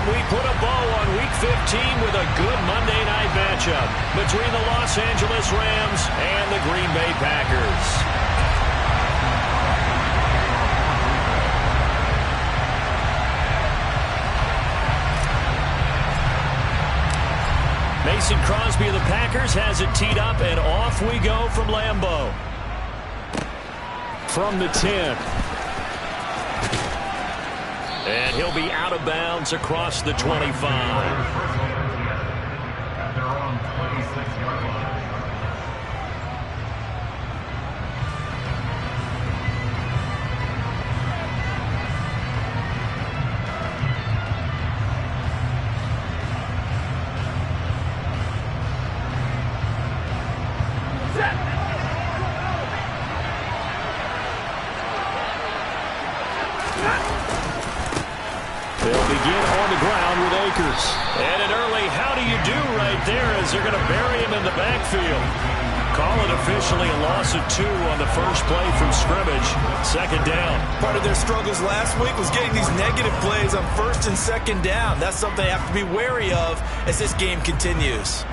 we put a bow on Week 15 with a good Monday night matchup between the Los Angeles Rams and the Green Bay Packers. Mason Crosby of the Packers has it teed up, and off we go from Lambeau. From the 10. And he'll be out of bounds across the 25. They'll begin on the ground with Akers. And an early how do you do right there as they're going to bury him in the backfield. Call it officially a loss of 2 on the first play from scrimmage. Second down. Part of their struggles last week was getting these negative plays on first and second down. That's something they have to be wary of as this game continues.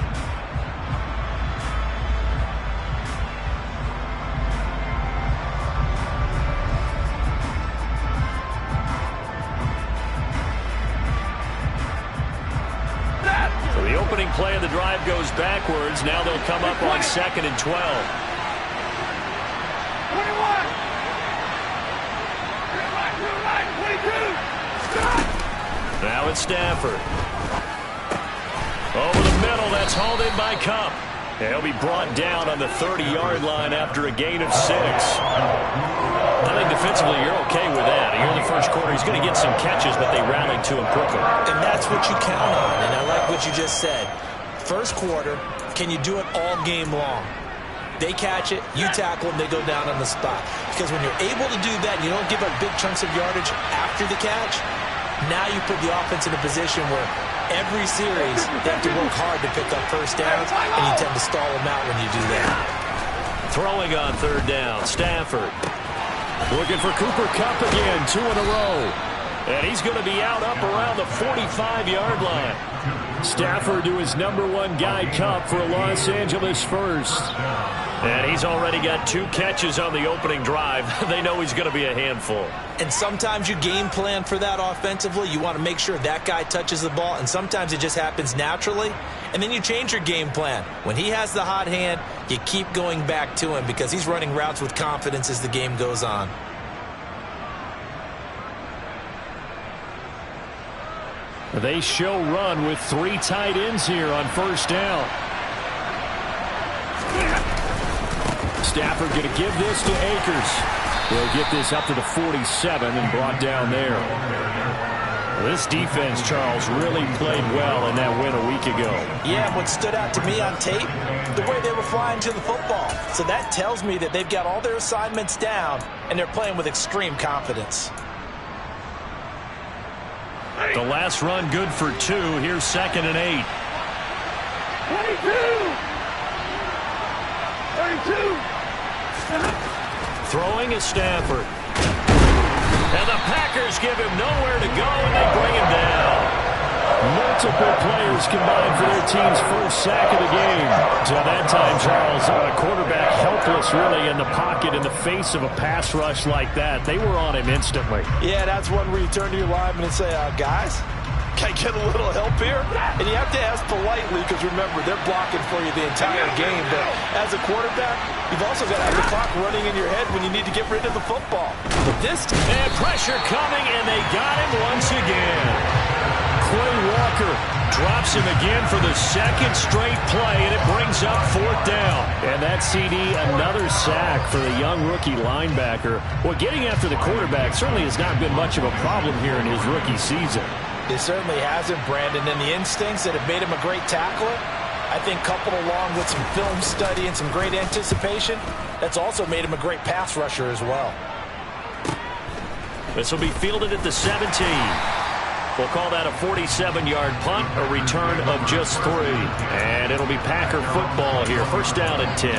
The opening play of the drive goes backwards. Now they'll come up on 2nd and 12. 21. Now it's Stafford. Over the middle, that's hauled in by Kupp. He'll be brought down on the 30-yard line after a gain of 6. I think defensively you're okay with that. Here in the first quarter, he's going to get some catches, but they rallied to him quickly. And that's what you count on, and I like what you just said. First quarter, can you do it all game long? They catch it, you tackle them, they go down on the spot. Because when you're able to do that and you don't give up big chunks of yardage after the catch, now you put the offense in a position where every series they have to work hard to pick up first downs, and you tend to stall them out when you do that. Throwing on 3rd down, Stafford. Looking for Cooper Kupp again, 2 in a row. And he's going to be out up around the 45-yard line. Stafford to his #1 guy, Kupp, for a Los Angeles first. And he's already got 2 catches on the opening drive. They know he's going to be a handful. And sometimes you game plan for that offensively. You want to make sure that guy touches the ball, and sometimes it just happens naturally. And then you change your game plan. When he has the hot hand, you keep going back to him because he's running routes with confidence as the game goes on. They show run with 3 tight ends here on first down. Stafford going to give this to Akers. He'll get this up to the 47 and brought down there. This defense, Charles, really played well in that win a week ago. Yeah, what stood out to me on tape, the way they were flying to the football. So that tells me that they've got all their assignments down, and they're playing with extreme confidence. The last run good for 2. Here's 2nd and 8. 22. Throwing is Stafford. And the Packers give him nowhere to go, and they bring him down. Multiple players combined for their team's first sack of the game. So that time, Charles, a quarterback helpless really in the pocket in the face of a pass rush like that. They were on him instantly. Yeah, that's one where you turn to your lineman and say, guys, can I get a little help here? And you have to ask politely because, remember, they're blocking for you the entire game. But as a quarterback, you've also got to have the clock running in your head when you need to get rid of the football. But this time, and pressure coming, and they got him once again. Quay Walker drops him again for the 2nd straight play, and it brings up 4th down. And that CD, another sack for the young rookie linebacker. Well, getting after the quarterback certainly has not been much of a problem here in his rookie season. It certainly hasn't, Brandon, and the instincts that have made him a great tackler, I think coupled along with some film study and some great anticipation, that's also made him a great pass rusher as well. This will be fielded at the 17. We'll call that a 47-yard punt, a return of just 3. And it'll be Packer football here. First down and 10.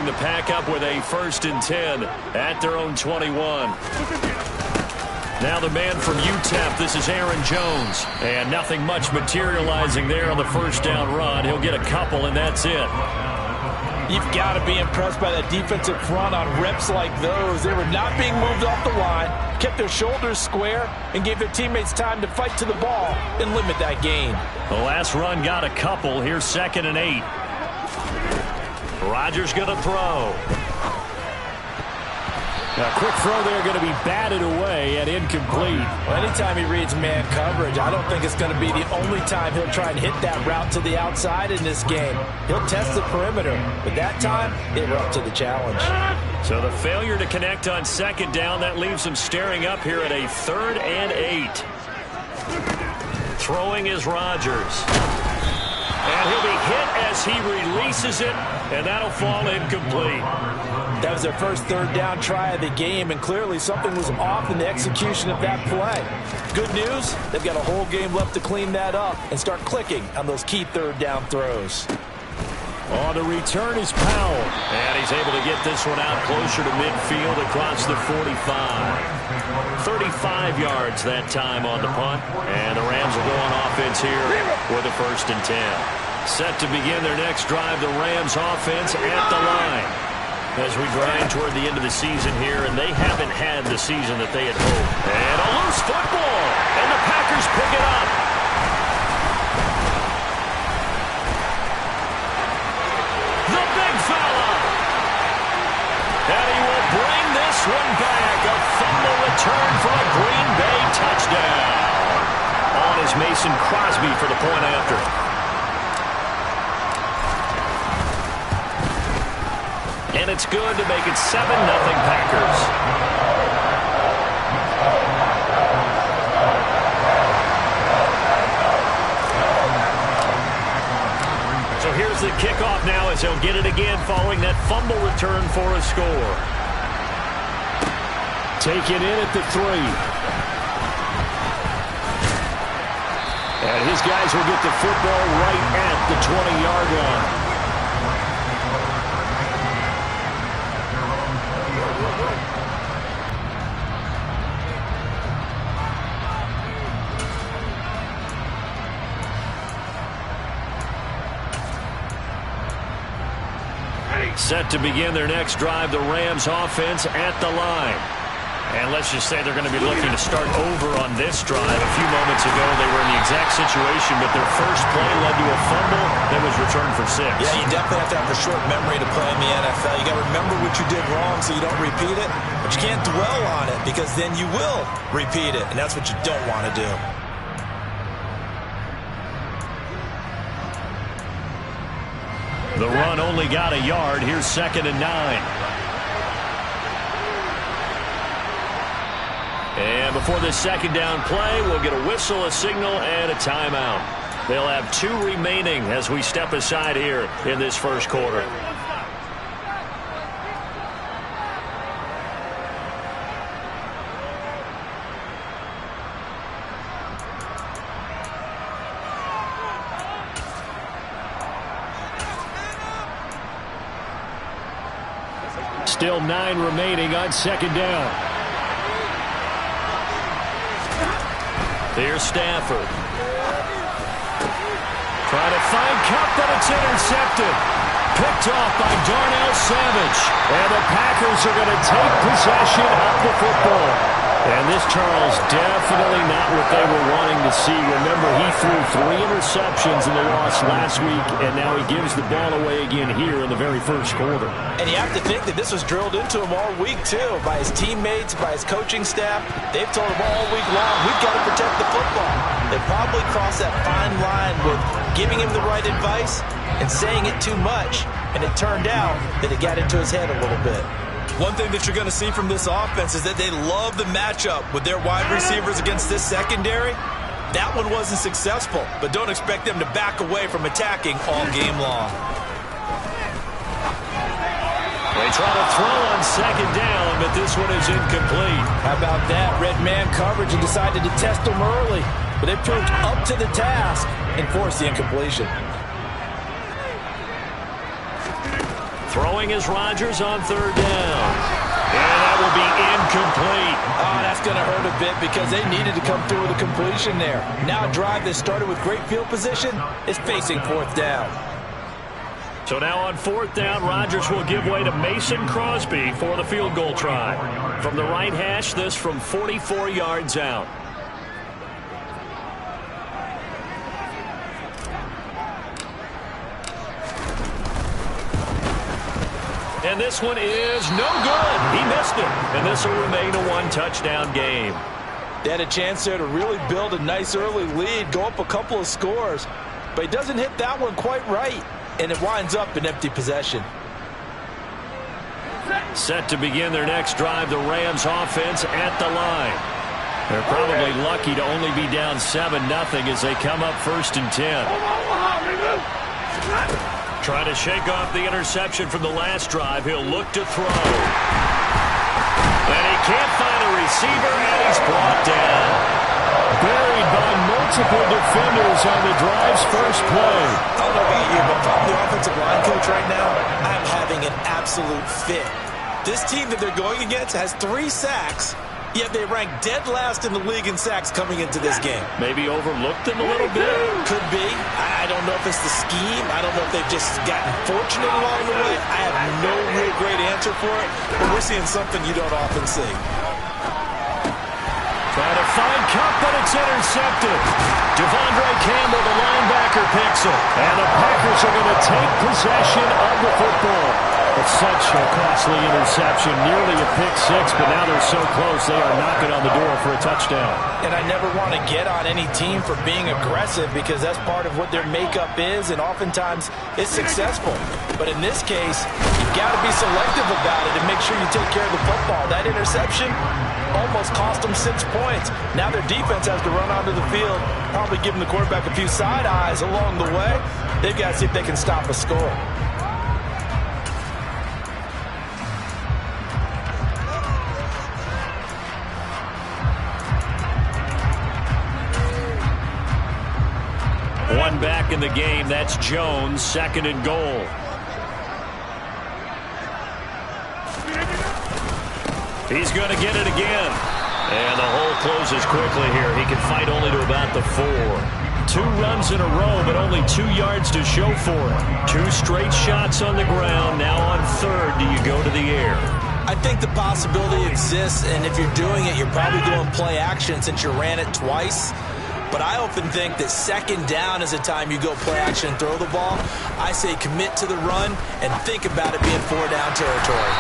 bring the pack up with a 1st and 10 at their own 21. Now the man from UTEP, this is Aaron Jones. And nothing much materializing there on the 1st down run. He'll get a couple, and that's it. You've got to be impressed by that defensive front on reps like those. They were not being moved off the line, kept their shoulders square, and gave their teammates time to fight to the ball and limit that gain. The last run got a couple. Here's 2nd and 8. Rodgers going to throw. A quick throw there, going to be batted away and incomplete. Well, anytime he reads man coverage, I don't think it's going to be the only time he'll try and hit that route to the outside in this game. He'll test the perimeter, but that time, they were up to the challenge. So the failure to connect on 2nd down, that leaves him staring up here at a 3rd and 8. Throwing is Rodgers. And he'll be hit as he releases it, and that'll fall incomplete. That was their first 3rd down try of the game, and clearly something was off in the execution of that play. Good news, they've got a whole game left to clean that up and start clicking on those key 3rd down throws. On the return is Powell. And he's able to get this one out closer to midfield across the 45. 35 yards that time on the punt. And the Rams will go on offense here with a 1st and 10. Set to begin their next drive, the Rams offense at the line. As we grind toward the end of the season here, and they haven't had the season that they had hoped. And a loose football, and the Packers pick it up. The big fella. And he will bring this one back. A fumble return for a Green Bay touchdown. On is Mason Crosby for the point after. And it's good to make it 7-0 Packers. So here's the kickoff now as he'll get it again following that fumble return for a score. Take it in at the 3. And his guys will get the football right at the 20-yard line. Set to begin their next drive, the Rams offense at the line. And let's just say they're going to be looking to start over on this drive. A few moments ago, they were in the exact situation, but their first play led to a fumble that was returned for 6. Yeah, you definitely have to have a short memory to play in the NFL. You got to remember what you did wrong so you don't repeat it, but you can't dwell on it because then you will repeat it, and that's what you don't want to do. The run only got a yard. Here's 2nd and 9. And before this 2nd down play, we'll get a whistle, a signal, and a timeout. They'll have 2 remaining as we step aside here in this first quarter. Still 9 remaining on 2nd down. Here's Stafford. Trying to find Kupp, but it's intercepted. Picked off by Darnell Savage. And the Packers are going to take possession of the football. And this, Charles, definitely not what they were wanting to see. Remember, he threw 3 interceptions in the loss last week, and now he gives the ball away again here in the very first quarter. And you have to think that this was drilled into him all week, too, by his teammates, by his coaching staff. They've told him all week long, we've got to protect the football. They probably crossed that fine line with giving him the right advice and saying it too much, and it turned out that it got into his head a little bit. One thing that you're going to see from this offense is that they love the matchup with their wide receivers against this secondary. That one wasn't successful, but don't expect them to back away from attacking all game long. They try to throw on 2nd down, but this one is incomplete. How about that? Red man coverage and decided to test them early, but they proved up to the task and forced the incompletion. Throwing is Rodgers on third down. And that will be incomplete. Oh, that's going to hurt a bit because they needed to come through with a completion there. Now a drive that started with great field position is facing fourth down. So now on fourth down, Rodgers will give way to Mason Crosby for the field goal try. From the right hash, this from 44 yards out. And this one is no good. He missed it. And this will remain a one-touchdown game. They had a chance there to really build a nice early lead, go up a couple of scores. But he doesn't hit that one quite right. And it winds up in empty possession. Set to begin their next drive, the Rams offense at the line. They're probably lucky to only be down 7-0 as they come up 1st and 10. Trying to shake off the interception from the last drive. He'll look to throw. And he can't find a receiver, and he's brought down. Buried by multiple defenders on the drive's first play. I don't know about you, but if I'm the offensive line coach right now, I'm having an absolute fit. This team that they're going against has 3 sacks, yet they rank dead last in the league in sacks coming into this game. Maybe overlooked them a little bit? Could be. I don't know if it's the scheme. I don't know if they've just gotten fortunate along the way. I have no real great answer for it, but we're seeing something you don't often see. Trying to find Kupp, but it's intercepted. Devondre Campbell, the linebacker, picks it. And the Packers are going to take possession of the football. It's such a costly interception, nearly a pick-6, but now they're so close they are knocking on the door for a touchdown. And I never want to get on any team for being aggressive because that's part of what their makeup is, and oftentimes it's successful. But in this case, you've got to be selective about it and make sure you take care of the football. That interception almost cost them 6 points. Now their defense has to run onto the field, probably giving the quarterback a few side eyes along the way. They've got to see if they can stop a score. One back in the game. That's Jones, 2nd and goal. He's going to get it again. And the hole closes quickly here. He can fight only to about the 4. 2 runs in a row, but only 2 yards to show for it. 2 straight shots on the ground. Now on 3rd, do you go to the air? I think the possibility exists, and if you're doing it, you're probably doing play action since you ran it twice. But I often think that 2nd down is a time you go play action and throw the ball. I say commit to the run and think about it being 4-down territory.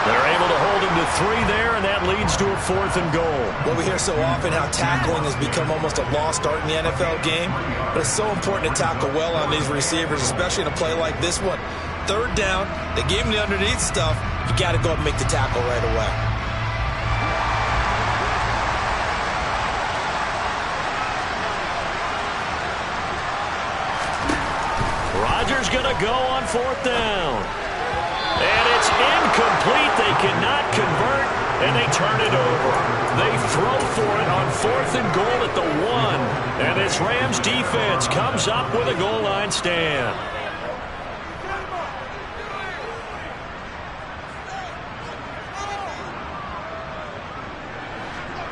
They're able to hold him to 3 there, and that leads to a 4th and goal. Well, we hear so often how tackling has become almost a lost art in the NFL game, but it's so important to tackle well on these receivers, especially in a play like this one. 3rd down, they gave him the underneath stuff. You got to go and make the tackle right away. Rodgers going to go on 4th down. And it's incomplete. They cannot convert, and they turn it over. They throw for it on 4th and goal at the 1. And this Rams defense comes up with a goal line stand.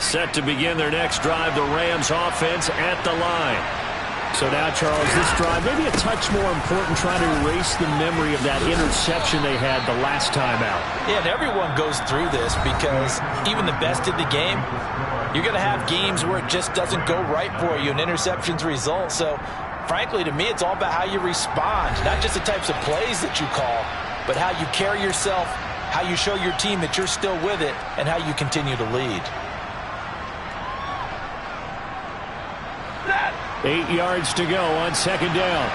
Set to begin their next drive, the Rams offense at the line. So now, Charles, this drive maybe a touch more important, trying to erase the memory of that interception they had the last time out. Yeah, and everyone goes through this because even the best in the game, you're going to have games where it just doesn't go right for you and interceptions result. So, frankly, to me, it's all about how you respond, not just the types of plays that you call, but how you carry yourself, how you show your team that you're still with it, and how you continue to lead. 8 yards to go on 2nd down.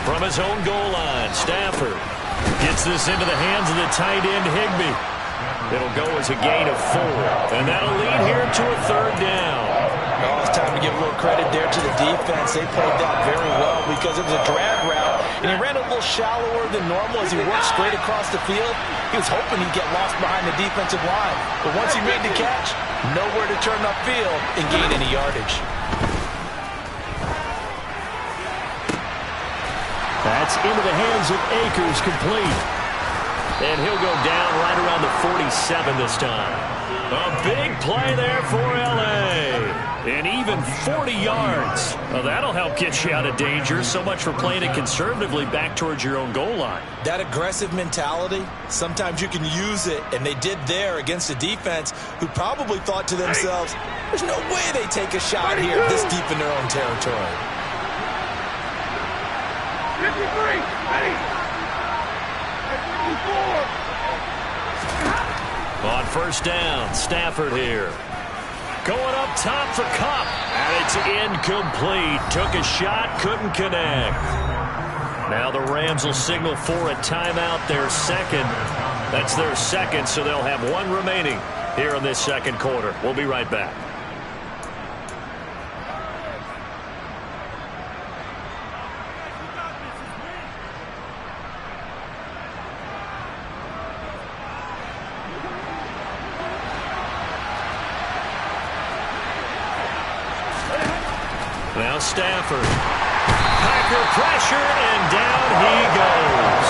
From his own goal line, Stafford gets this into the hands of the tight end, Higbee. It'll go as a gain of 4, and that'll lead here to a 3rd down. Oh, it's time to give a little credit there to the defense. They played that very well because it was a drag route. And he ran a little shallower than normal as he worked straight across the field. He was hoping he'd get lost behind the defensive line. But once he made the catch, nowhere to turn upfield and gain any yardage. That's into the hands of Akers, complete. And he'll go down right around the 47 this time. A big play there for L.A. And even 40 yards. Well, that'll help get you out of danger. So much for playing it conservatively back towards your own goal line. That aggressive mentality, sometimes you can use it, and they did there against a defense who probably thought to themselves, there's no way they take a shot here this deep in their own territory. 53, ready. 54. On first down, Stafford here. Going up top for Kupp. And it's incomplete. Took a shot, couldn't connect. Now the Rams will signal for a timeout, their second. That's their second, so they'll have one remaining here in this second quarter. We'll be right back. Now Stafford. Packer pressure, and down he goes.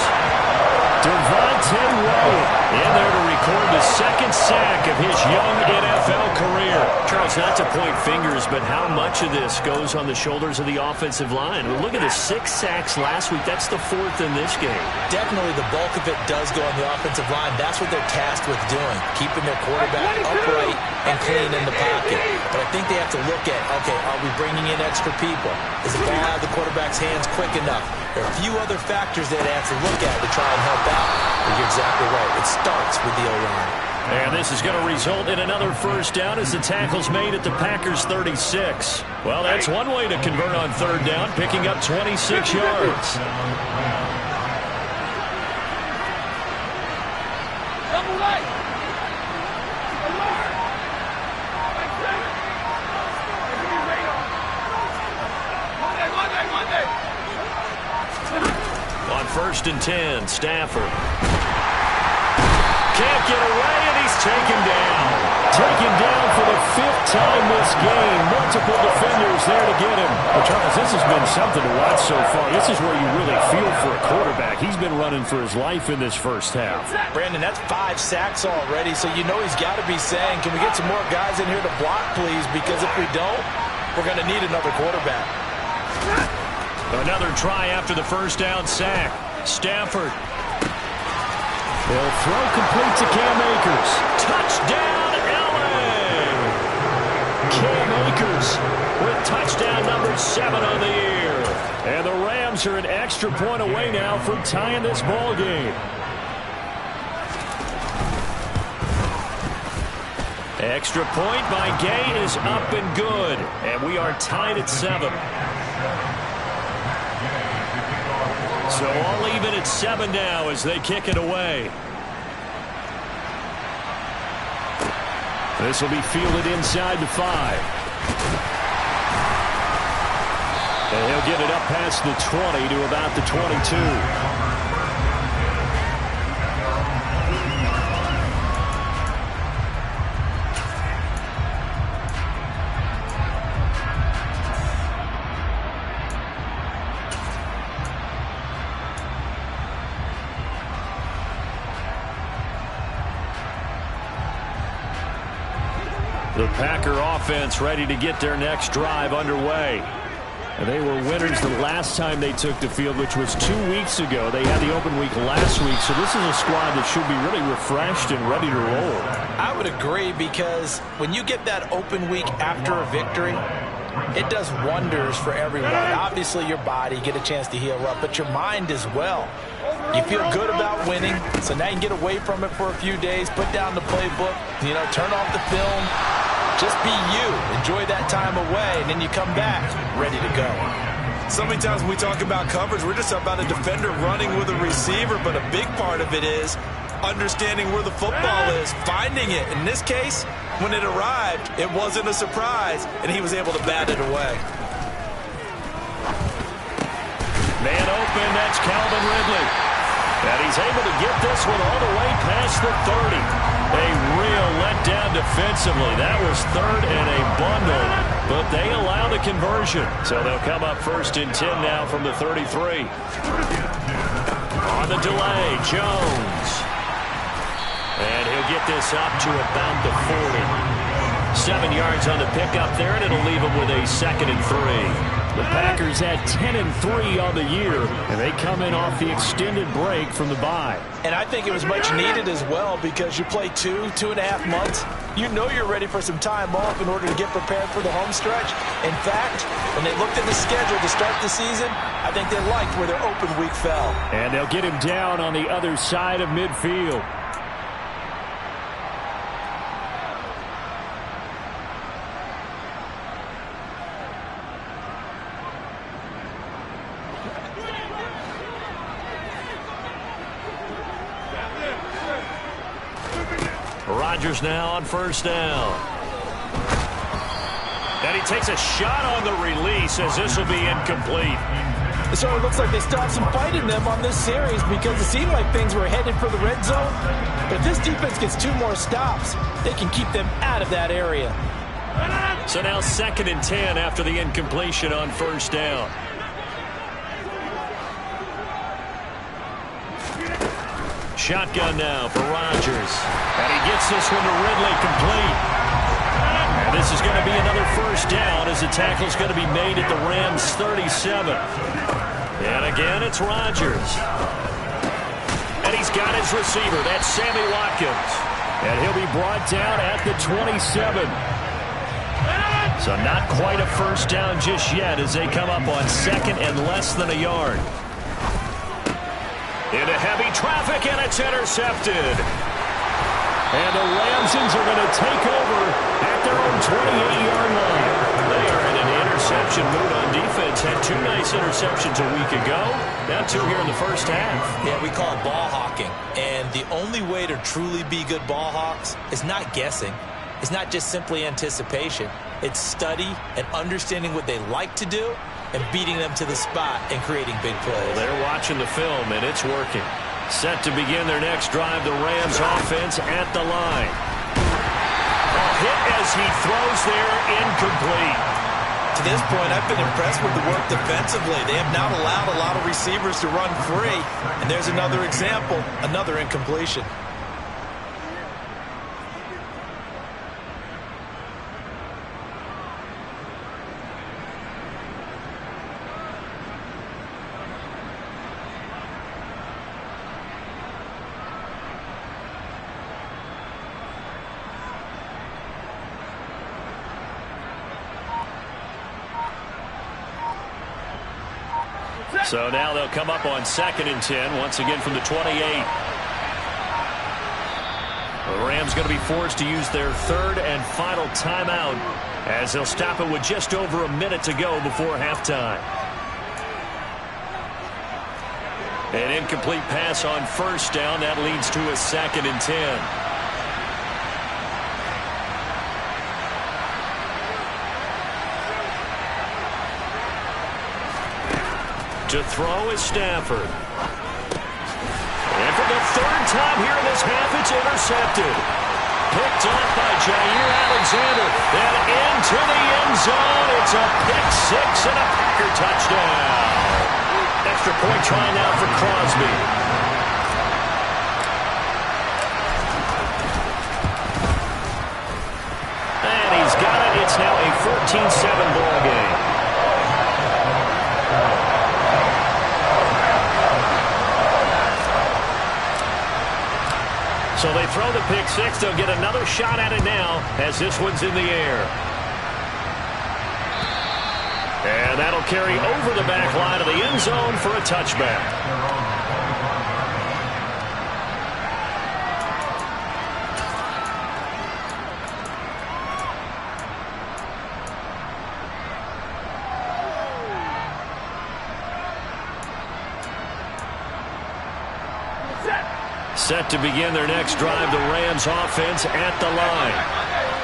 Devontae Wyatt in there to record the second sack of his young NFL career. Charles, not to point fingers, but how much of this goes on the shoulders of the offensive line? Well, look at the 6 sacks last week. That's the 4th in this game. Definitely the bulk of it does go on the offensive line. That's what they're tasked with doing, keeping their quarterback upright and clean in the pocket. But I think they have to look at, okay, are we bringing in extra people? Is the ball out of the quarterback's hands quick enough? There are a few other factors that they have to look at to try and help out. But you're exactly right. It starts with the O-line. And this is going to result in another first down as the tackle's made at the Packers' 36. Well, that's one way to convert on third down, picking up 26 yards. Double light. On first and 10, Stafford. Can't get away, and he's taken down. Taken down for the 5th time this game. Multiple defenders there to get him. Well, Charles, this has been something to watch so far. This is where you really feel for a quarterback. He's been running for his life in this first half. Brandon, that's 5 sacks already, so you know he's got to be saying, can we get some more guys in here to block, please? Because if we don't, we're going to need another quarterback. Another try after the first down sack. Stafford. They'll throw complete to Cam Akers. Touchdown, L.A. Cam Akers with touchdown number 7 on the year. And the Rams are an extra point away now from tying this ball game. Extra point by Gay is up and good. And we are tied at 7. So all even at 7 now as they kick it away. This will be fielded inside the 5. And he'll get it up past the 20 to about the 22. The Packer offense ready to get their next drive underway. And they were winners the last time they took the field, which was 2 weeks ago. They had the open week last week, so this is a squad that should be really refreshed and ready to roll. I would agree, because when you get that open week after a victory, it does wonders for everyone. Obviously, your body, get a chance to heal up, but your mind as well. You feel good about winning, so now you can get away from it for a few days, put down the playbook, turn off the film. Just be you. Enjoy that time away, and then you come back ready to go. So many times when we talk about coverage, we're just about a defender running with a receiver, but a big part of it is understanding where the football is, finding it. In this case, when it arrived, it wasn't a surprise, and he was able to bat it away. Man open, that's Calvin Ridley. And he's able to get this one all the way past the 30. A real letdown defensively. That was third and a bundle, but they allow the conversion. So they'll come up 1st and 10 now from the 33. On the delay, Jones. And he'll get this up to about the 40. 7 yards on the pickup there, and it'll leave him with a 2nd and 3. The Packers had 10 and 3 on the year, and they come in off the extended break from the bye. And I think it was much needed as well, because you play 2.5 months. You know you're ready for some time off in order to get prepared for the home stretch. In fact, when they looked at the schedule to start the season, I think they liked where their open week fell. And they'll get him down on the other side of midfield. Rodgers now on 1st down. And he takes a shot on the release as this will be incomplete. So it looks like they stopped some fight in them on this series, because it seemed like things were headed for the red zone. But if this defense gets 2 more stops, they can keep them out of that area. So now 2nd and 10 after the incompletion on 1st down. Shotgun now for Rodgers. And he gets this one to Ridley complete. And this is going to be another 1st down, as the tackle is going to be made at the Rams' 37. And again, it's Rodgers. And he's got his receiver. That's Sammy Watkins. And he'll be brought down at the 27. So not quite a 1st down just yet, as they come up on 2nd and less than a yard. Into heavy traffic, and it's intercepted. And the Ramsons are going to take over at their own 28-yard line. They are in an interception mood on defense. Had 2 nice interceptions a week ago. Now 2 here in the 1st half. Yeah, we call it ball hawking. And the only way to truly be good ball hawks is not guessing. It's not just simply anticipation. It's study and understanding what they like to do and beating them to the spot and creating big plays. Well, they're watching the film, and it's working. Set to begin their next drive, the Rams offense at the line. A hit as he throws there, incomplete. To this point, I've been impressed with the work defensively. They have not allowed a lot of receivers to run free. And there's another example, another incompletion. So now they'll come up on 2nd and 10, once again from the 28. The Rams going to be forced to use their 3rd and final timeout, as they'll stop it with just over a minute to go before halftime. An incomplete pass on 1st down. That leads to a 2nd and 10. To throw is Stafford. And for the 3rd time here in this half, it's intercepted. Picked up by Jair Alexander. And into the end zone. It's a pick 6 and a Packer touchdown. Extra point try now for Crosby. And he's got it. It's now a 14-7 ball game. So they throw the pick 6. They'll get another shot at it now, as this one's in the air. And that'll carry over the back line of the end zone for a touchback. Set to begin their next drive, the Rams offense at the line.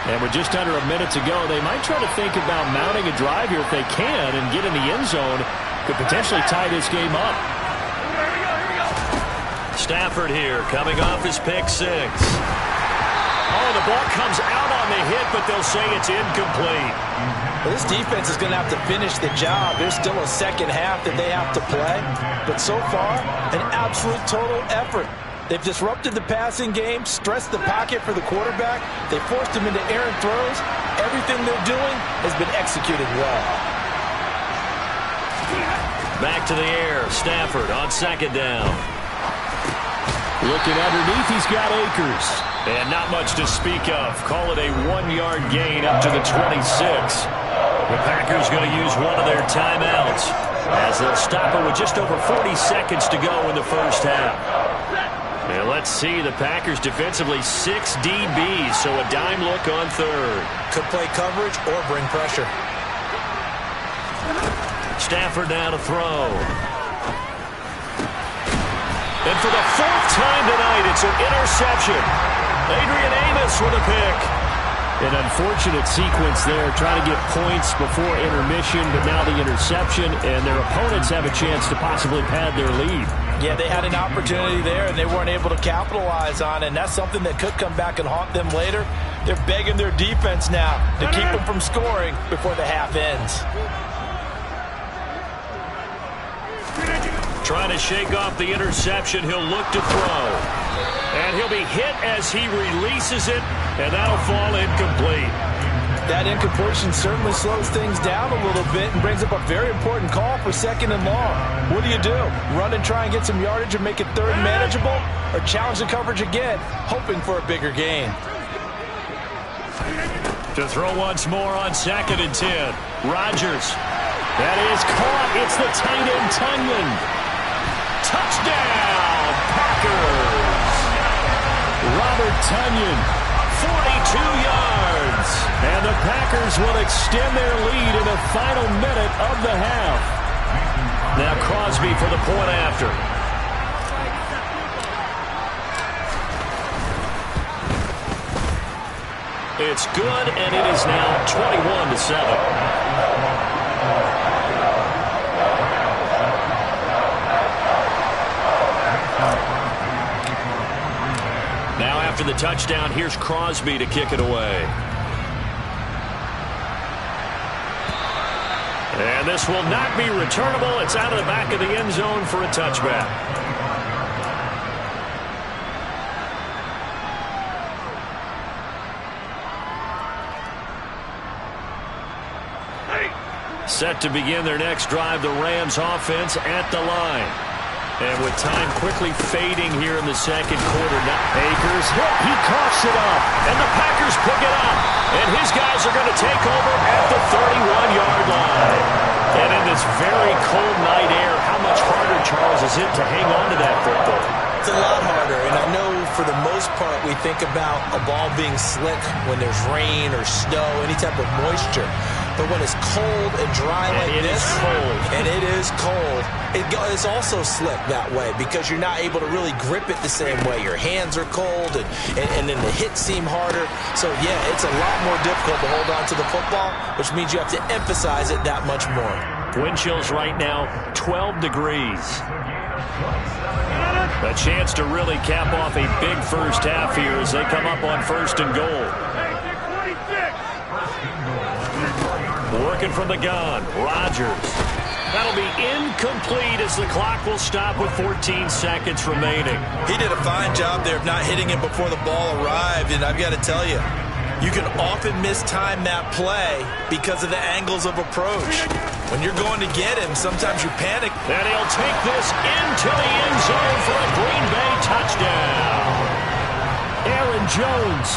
And with just under a minute to go, they might try to think about mounting a drive here if they can and get in the end zone. Could potentially tie this game up. Stafford here coming off his pick six. Oh, the ball comes out on the hit, but they'll say it's incomplete. Well, this defense is going to have to finish the job. There's still a second half that they have to play. But so far, an absolute total effort. They've disrupted the passing game, stressed the pocket for the quarterback. They forced him into errant throws. Everything they're doing has been executed well. Back to the air. Stafford on second down. Looking underneath, he's got Akers. And not much to speak of. Call it a 1-yard gain up to the 26. The Packers going to use one of their timeouts as they'll stop it with just over 40 seconds to go in the first half. And let's see, the Packers defensively 6 DBs, so a dime look on third. Could play coverage or bring pressure. Stafford now to throw. And for the fourth time tonight, it's an interception. Adrian Amos with a pick. An unfortunate sequence there, trying to get points before intermission, but now the interception, and their opponents have a chance to possibly pad their lead. Yeah, they had an opportunity there, and they weren't able to capitalize on it, and that's something that could come back and haunt them later. They're begging their defense now to keep them from scoring before the half ends. Trying to shake off the interception, he'll look to throw. And he'll be hit as he releases it, and that'll fall incomplete. That incompletion certainly slows things down a little bit and brings up a very important call for second and long. What do? Run and try and get some yardage and make it third manageable? Or challenge the coverage again, hoping for a bigger gain? To throw once more on second and 10. Rodgers. That is caught. It's the tight end, Tunyon. Touchdown, Packers. Robert Tunyon, 42 yards. And the Packers will extend their lead in the final minute of the half. Now Crosby for the point after. It's good, and it is now 21-7. Now after the touchdown, here's Crosby to kick it away. And this will not be returnable. It's out of the back of the end zone for a touchback. Set to begin their next drive, the Rams offense at the line. And with time quickly fading here in the second quarter, now Akers hit. He coughs it up. And the Packers pick it up. And his guys are going to take over at the 31-yard line. And in this very cold night air, how much harder, Charles, is it to hang on to that football? It's a lot harder, and I know for the most part we think about a ball being slick when there's rain or snow, any type of moisture. But when it's cold and dry like this, and it is cold, it's also slick that way because you're not able to really grip it the same way. Your hands are cold, and then the hits seem harder. So, yeah, it's a lot more difficult to hold on to the football, which means you have to emphasize it that much more. Wind chills right now, 12 degrees. A chance to really cap off a big first half here as they come up on first and goal. Working from the gun, Rodgers. That'll be incomplete as the clock will stop with 14 seconds remaining. He did a fine job there of not hitting it before the ball arrived, and I've got to tell you, you can often mistime that play because of the angles of approach. When you're going to get him, sometimes you panic. And he'll take this into the end zone for a Green Bay touchdown. Aaron Jones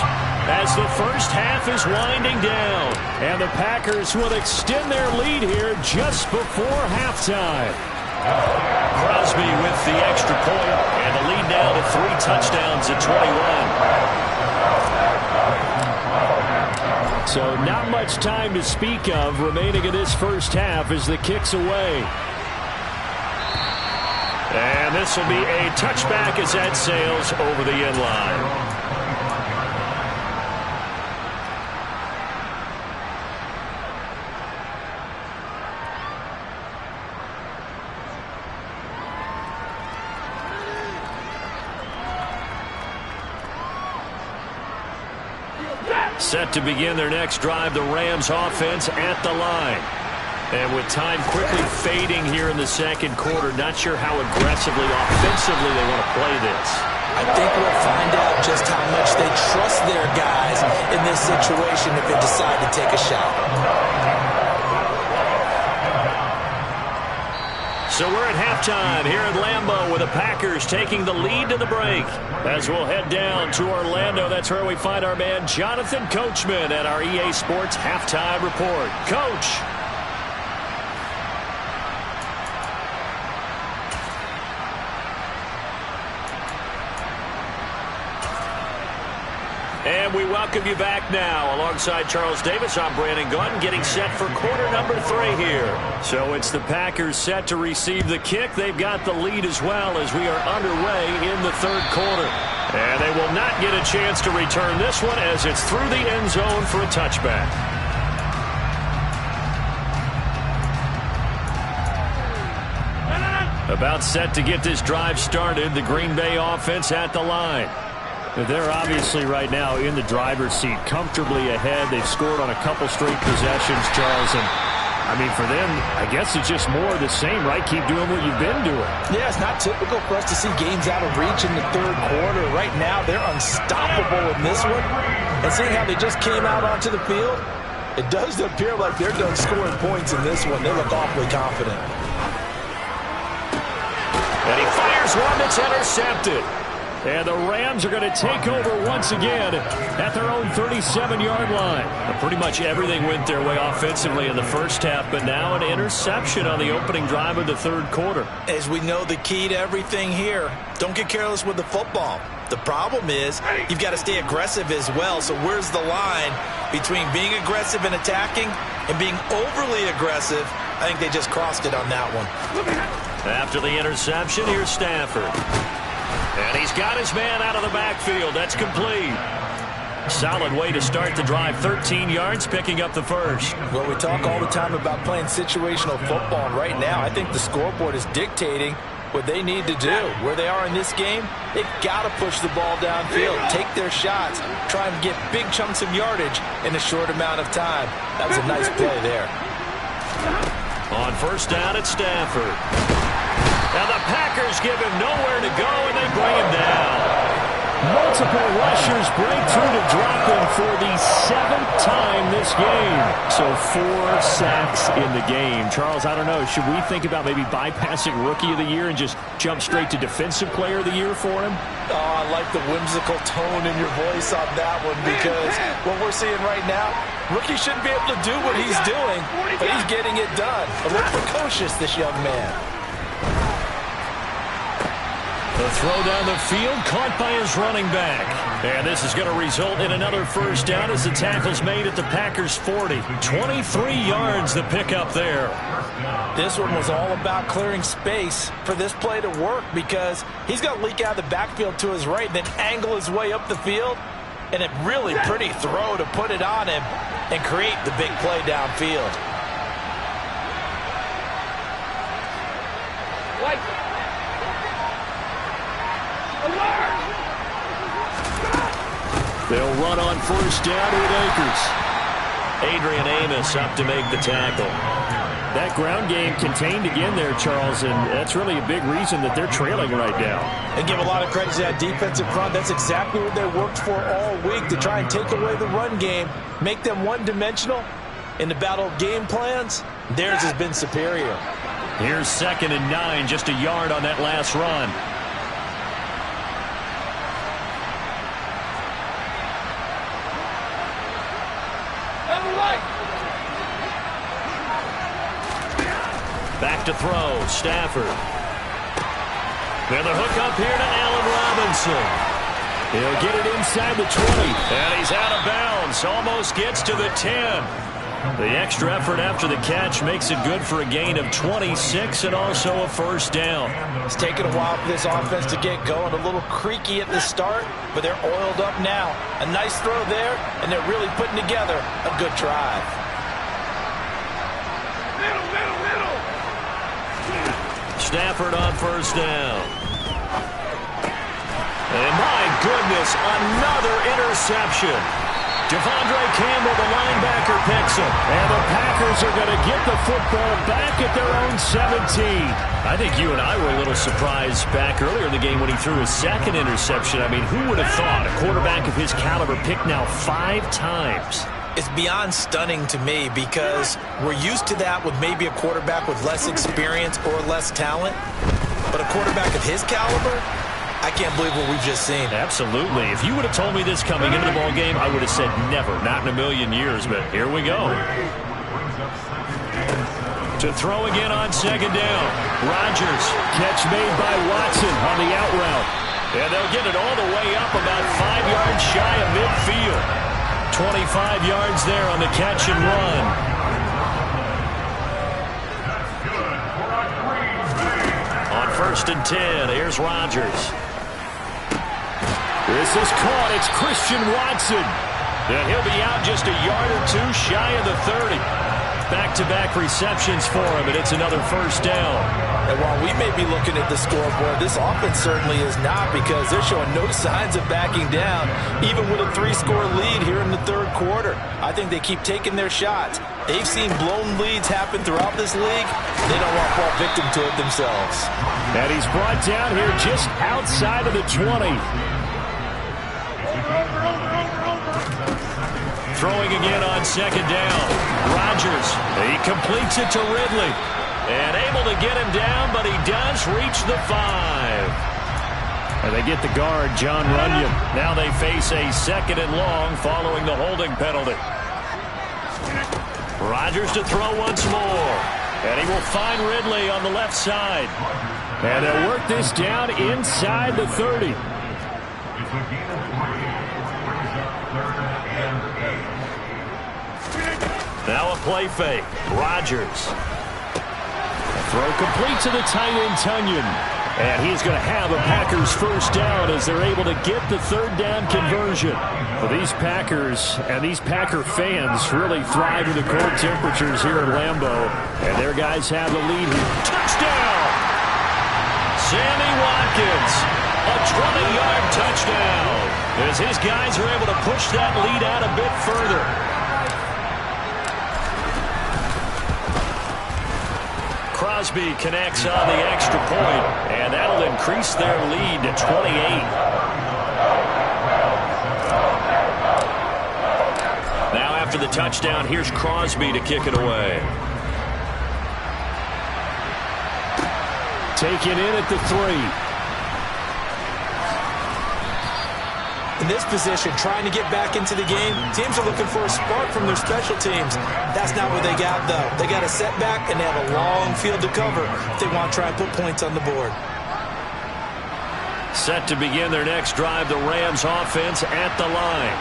as the first half is winding down. And the Packers will extend their lead here just before halftime. Crosby with the extra point, and the lead now to 3 touchdowns at 21. So not much time to speak of remaining in this first half as the kick's away. And this will be a touchback as that sails over the end line. Set to begin their next drive, the Rams offense at the line. And with time quickly fading here in the second quarter, not sure how aggressively, offensively they want to play this. I think we'll find out just how much they trust their guys in this situation if they decide to take a shot. So we're at halftime here at Lambeau with the Packers taking the lead to the break. As we'll head down to Orlando, that's where we find our man Jonathan Coachman at our EA Sports Halftime Report. Coach. And we welcome you back now. Alongside Charles Davis, I'm Brandon Gaudin, getting set for quarter number 3 here. So it's the Packers set to receive the kick. They've got the lead as well as we are underway in the third quarter. And they will not get a chance to return this one as it's through the end zone for a touchback. About set to get this drive started, the Green Bay offense at the line. They're obviously right now in the driver's seat, comfortably ahead. They've scored on a couple straight possessions, Charles. And, I mean, for them, I guess it's just more of the same, right? Keep doing what you've been doing. Yeah, it's not typical for us to see games out of reach in the third quarter. Right now, they're unstoppable in this one. And seeing how they just came out onto the field, it does appear like they're done scoring points in this one. They look awfully confident. And he fires one that's intercepted. And the Rams are going to take over once again at their own 37-yard line. Well, pretty much everything went their way offensively in the first half, but now an interception on the opening drive of the third quarter. As we know, the key to everything here, don't get careless with the football. The problem is you've got to stay aggressive as well. So where's the line between being aggressive and attacking and being overly aggressive? I think they just crossed it on that one. After the interception, here's Stafford. And he's got his man out of the backfield. That's complete. Solid way to start the drive. 13 yards, picking up the first. Well, we talk all the time about playing situational football, and right now I think the scoreboard is dictating what they need to do. Where they are in this game, they've got to push the ball downfield, take their shots, try and get big chunks of yardage in a short amount of time. That was a nice play there. On first down, it's Stafford. Now the Packers give him nowhere to go, and they bring him down. Multiple rushers break through to drop him for the 7th time this game. So 4 sacks in the game. Charles, I don't know. Should we think about maybe bypassing Rookie of the Year and just jump straight to Defensive Player of the Year for him? Oh, I like the whimsical tone in your voice on that one, because what we're seeing right now, Rookie shouldn't be able to do what he's doing, but he's getting it done. A little precocious, this young man. The throw down the field, caught by his running back. And this is going to result in another first down as the tackle's made at the Packers' 40. 23 yards the pickup there. This one was all about clearing space for this play to work, because he's got to leak out of the backfield to his right, then angle his way up the field. And a really pretty throw to put it on him and create the big play downfield. They'll run on first down with Akers. Adrian Amos up to make the tackle. That ground game contained again there, Charles, and that's really a big reason that they're trailing right now. And give a lot of credit to that defensive front. That's exactly what they worked for all week, to try and take away the run game, make them one-dimensional. In the battle of game plans, theirs has been superior. Here's 2nd and 9, just a yard on that last run. Back to throw, Stafford. And the hook up here to Allen Robinson. He'll get it inside the 20. And he's out of bounds. Almost gets to the 10. The extra effort after the catch makes it good for a gain of 26 and also a first down. It's taken a while for this offense to get going. A little creaky at the start, but they're oiled up now. A nice throw there, and they're really putting together a good drive. Stafford on first down. And my goodness, another interception. Devondre Campbell, the linebacker, picks him. And the Packers are going to get the football back at their own 17. I think you and I were a little surprised back earlier in the game when he threw his second interception. I mean, who would have thought a quarterback of his caliber picked now 5 times? It's beyond stunning to me because we're used to that with maybe a quarterback with less experience or less talent. But a quarterback of his caliber, I can't believe what we've just seen. Absolutely. If you would have told me this coming into the ball game, I would have said never, not in a million years. But here we go. To throw again on second down. Rodgers. Catch made by Watson on the out route. And they'll get it all the way up about 5 yards shy of midfield. 25 yards there on the catch and run. On 1st and 10, here's Rodgers. This is caught. It's Christian Watson. And he'll be out just a yard or 2 shy of the 30. Back-to-back receptions for him, and it's another first down. And while we may be looking at the scoreboard, this offense certainly is not, because they're showing no signs of backing down, even with a 3-score lead here in the third quarter. I think they keep taking their shots. They've seen blown leads happen throughout this league. They don't want to fall victim to it themselves. And he's brought down here just outside of the 20. Throwing again on second down. Rodgers, he completes it to Ridley. And able to get him down, but he does reach the 5. And they get the guard, John Runyon. Now they face a 2nd and long following the holding penalty. Rodgers to throw once more. And he will find Ridley on the left side. And they'll work this down inside the 30. Now a play fake. Rodgers. Throw complete to the tight end, Tunyon. And he's going to have a Packers first down as they're able to get the 3rd down conversion. Well, these Packers and these Packer fans really thrive in the cold temperatures here at Lambeau. And their guys have the lead here. Touchdown! Sammy Watkins. A 20-yard touchdown. As his guys are able to push that lead out a bit further. Crosby connects on the extra point, and that'll increase their lead to 28. Now after the touchdown, here's Crosby to kick it away. Taken in at the 3. In this position, trying to get back into the game, teams are looking for a spark from their special teams. That's not what they got, though. They got a setback, and they have a long field to cover if they want to try and put points on the board. Set to begin their next drive, the Rams offense at the line.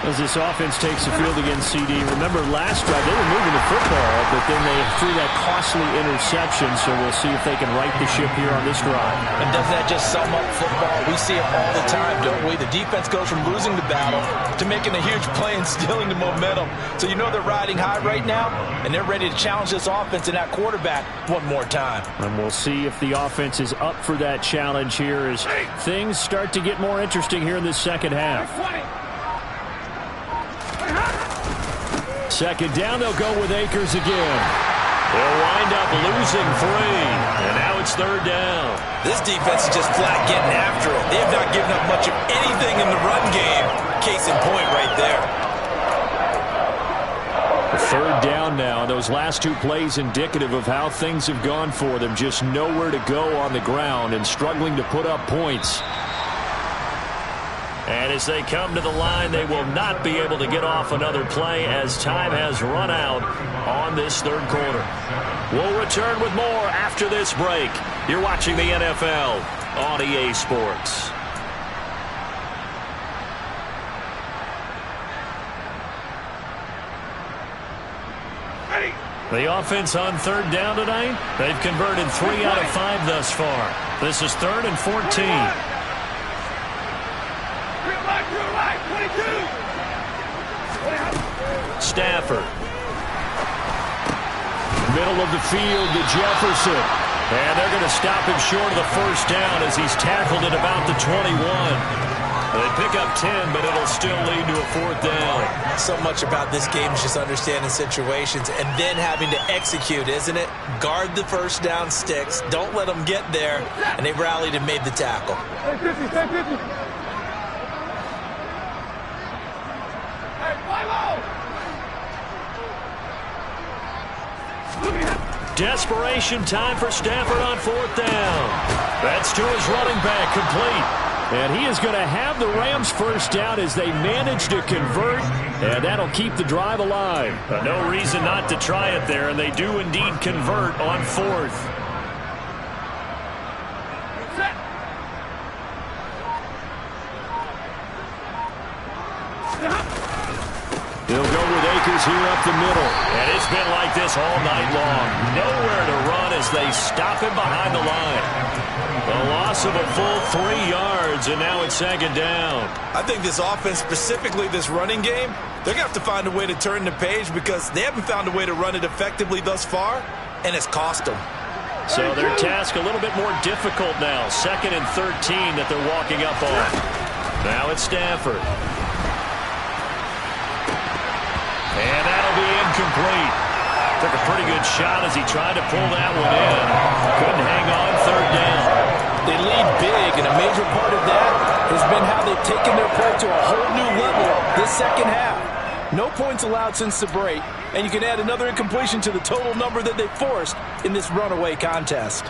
As this offense takes the field against CD. Remember, last drive, they were moving the football, but then they threw that costly interception, so we'll see if they can right the ship here on this drive. And doesn't that just sum up football? We see it all the time, don't we? The defense goes from losing the battle to making a huge play and stealing the momentum. So you know they're riding high right now, and they're ready to challenge this offense and that quarterback one more time. And we'll see if the offense is up for that challenge here as things start to get more interesting here in the second half. 2nd down, they'll go with Akers again. They'll wind up losing 3, and now it's 3rd down. This defense is just flat getting after it. They have not given up much of anything in the run game. Case in point right there. 3rd down now. Those last 2 plays indicative of how things have gone for them. Just nowhere to go on the ground and struggling to put up points. And as they come to the line, they will not be able to get off another play as time has run out on this 3rd quarter. We'll return with more after this break. You're watching the NFL on EA Sports. The offense on 3rd down tonight, they've converted 3 out of 5 thus far. This is 3rd and 14. Stafford. Middle of the field to Jefferson. And they're going to stop him short of the first down as he's tackled at about the 21. They pick up 10, but it'll still lead to a 4th down. So much about this game is just understanding situations and then having to execute, isn't it? Guard the first down sticks. Don't let them get there. And they rallied and made the tackle. Desperation time for Stafford on 4th down. That's to his running back, complete. And he is going to have the Rams first down as they manage to convert, and that'll keep the drive alive. No reason not to try it there, and they do indeed convert on 4th. They'll go with Akers here up the middle. And it's been like this all night long. Nowhere to run as they stop him behind the line. A loss of a full 3 yards, and now it's 2nd down. I think this offense, specifically this running game, they're going to have to find a way to turn the page because they haven't found a way to run it effectively thus far, and it's cost them. So their task a little bit more difficult now. 2nd and 13 that they're walking up on. Now it's Stafford. And that'll be incomplete. Took a pretty good shot as he tried to pull that one in. Couldn't hang on 3rd down. They lead big, and a major part of that has been how they've taken their play to a whole new level this second half. No points allowed since the break, and you can add another incompletion to the total number that they forced in this runaway contest.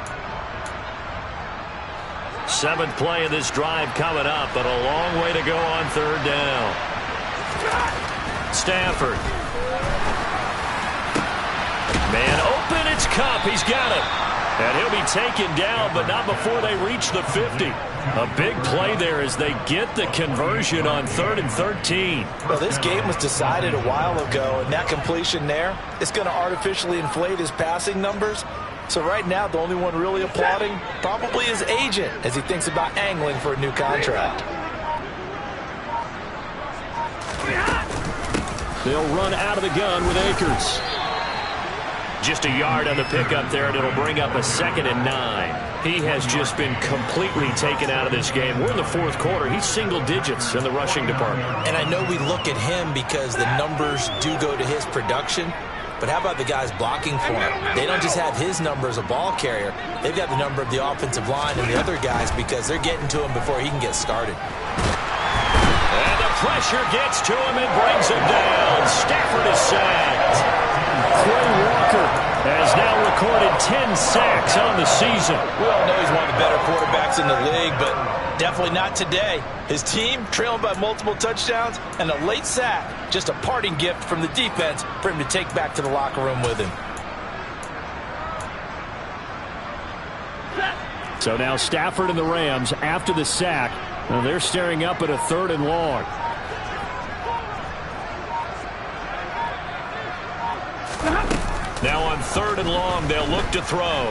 7th play of this drive coming up, but a long way to go on 3rd down. Stafford. Man open, it's Kupp. He's got it. And he'll be taken down, but not before they reach the 50. A big play there as they get the conversion on 3rd and 13. Well, this game was decided a while ago, and that completion there is going to artificially inflate his passing numbers. So right now, the only one really applauding probably his agent as he thinks about angling for a new contract. They'll run out of the gun with Akers. Just a yard on the pickup there, and it'll bring up a 2nd and 9. He has just been completely taken out of this game. We're in the 4th quarter. He's single digits in the rushing department. And I know we look at him because the numbers do go to his production, but how about the guys blocking for him? They don't just have his number as a ball carrier. They've got the number of the offensive line and the other guys because they're getting to him before he can get started. And the pressure gets to him and brings him down. Stafford is sacked. Quay Walker has now recorded 10 sacks on the season. We all know he's one of the better quarterbacks in the league, but definitely not today. His team trailing by multiple touchdowns and a late sack. Just a parting gift from the defense for him to take back to the locker room with him. So now Stafford and the Rams after the sack. Well, they're staring up at a 3rd and long. Now on 3rd and long, they'll look to throw.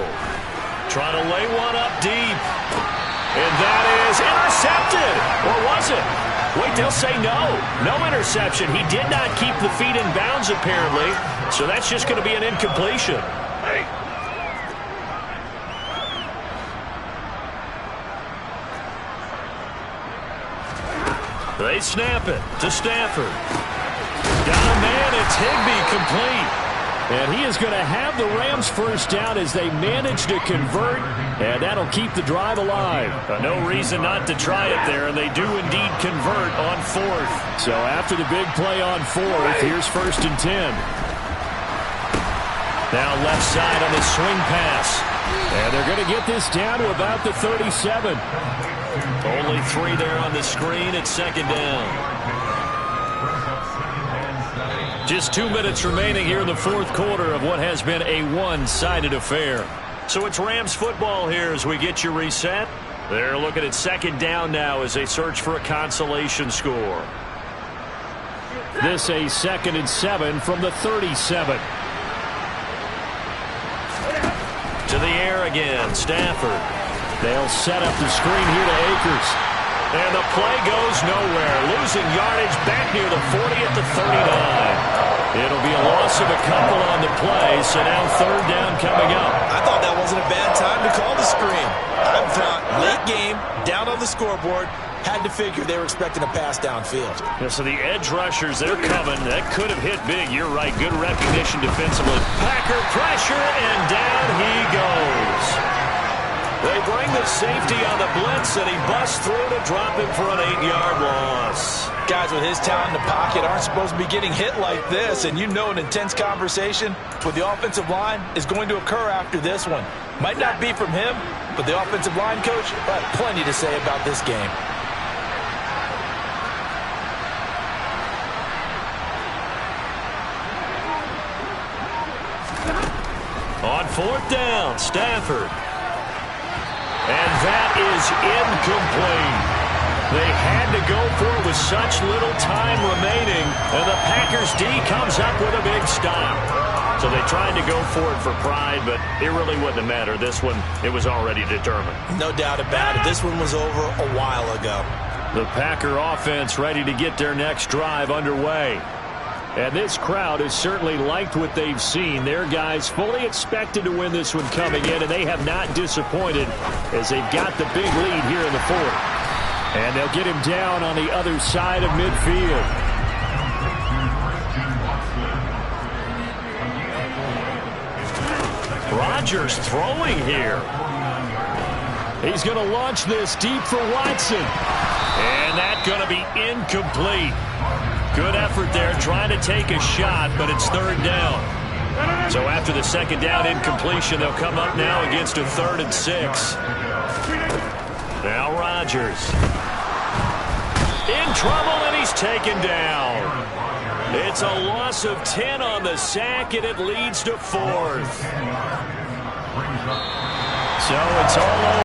Trying to lay one up deep. And that is intercepted. Or was it? Wait, they'll say no. No interception. He did not keep the feet in bounds, apparently. So that's just going to be an incompletion. They snap it to Stafford. Got a man. It's Higbee, complete. And he is going to have the Rams first down as they manage to convert, and that'll keep the drive alive. No reason not to try it there, and they do indeed convert on 4th. So after the big play on 4th, here's 1st and 10. Now left side on the swing pass. And they're going to get this down to about the 37. Only 3 there on the screen at 2nd down. Just 2 minutes remaining here in the 4th quarter of what has been a one-sided affair. So it's Rams football here as we get you reset. They're looking at 2nd down now as they search for a consolation score. This a 2nd and 7 from the 37. To the air again, Stafford. They'll set up the screen here to Akers. And the play goes nowhere. Losing yardage back near the 40 at the 39. It'll be a loss of a couple on the play, so now 3rd down coming up. I thought that wasn't a bad time to call the screen. I thought late game, down on the the scoreboard, had to figure they were expecting a pass downfield. Yeah, so the edge rushers, they're coming. That could have hit big. You're right. Good recognition defensively. Packer pressure, and down he goes. They bring the safety on the blitz, and he busts through to drop him for an 8-yard loss. Guys with his talent in the pocket aren't supposed to be getting hit like this, and you know an intense conversation with the offensive line is going to occur after this one. Might not be from him, but the offensive line coach will have plenty to say about this game. On 4th down, Stafford. And that is incomplete. They had to go for it with such little time remaining, and the Packers D comes up with a big stop. So they tried to go for it for pride, but it really wouldn't have mattered. This one, it was already determined. No doubt about it. This one was over a while ago. The Packer offense ready to get their next drive underway. And this crowd has certainly liked what they've seen. Their guys fully expected to win this one coming in, and they have not disappointed as they've got the big lead here in the 4th. And they'll get him down on the other side of midfield. Rodgers throwing here. He's going to launch this deep for Watson. And that's going to be incomplete. Good effort there trying to take a shot, but it's 3rd down. So after the 2nd down incompletion, they'll come up now against a 3rd and 6. Now Rodgers. In trouble, and he's taken down. It's a loss of 10 on the sack, and it leads to 4th. So it's all over.